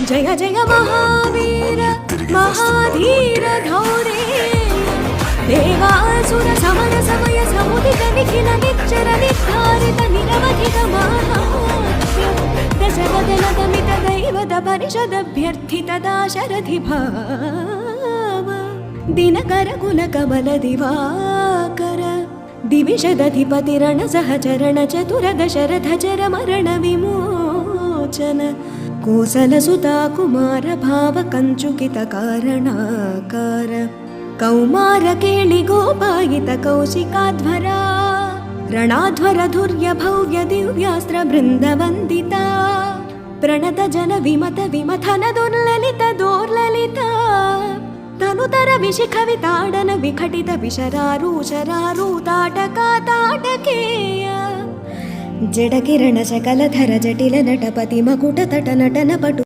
जय जय महावीर महाधीर धौरे देवासुर समर समय समुदित निखिल निच्चर निर्धारित निरवधिक माहात्म्य दशवदनदमित दैवत परिषदभ्यर्थित दाशरथि भाव दिनकर कुलकमल दिवाकर दिविषदधिपतिरण सहचरण चतुर दशरथ चर मरण विमोचन कोसलसुता कुमार भाव कंचुकित कारणाकार कौमार केळि गोपायित कौशिकाध्वरा रणाध्वर धुर्य भव्य दिव्यास्त्र बृंद वंदिता प्रणत जन विमत विमथन दुर्ललित दोर्ललिता तनुतर विशिख विताडन विखटित विशरारूशरारूताटका ताटकेय जडकिरण सकलधर जटिल नटपति मकुट तट नटन पटु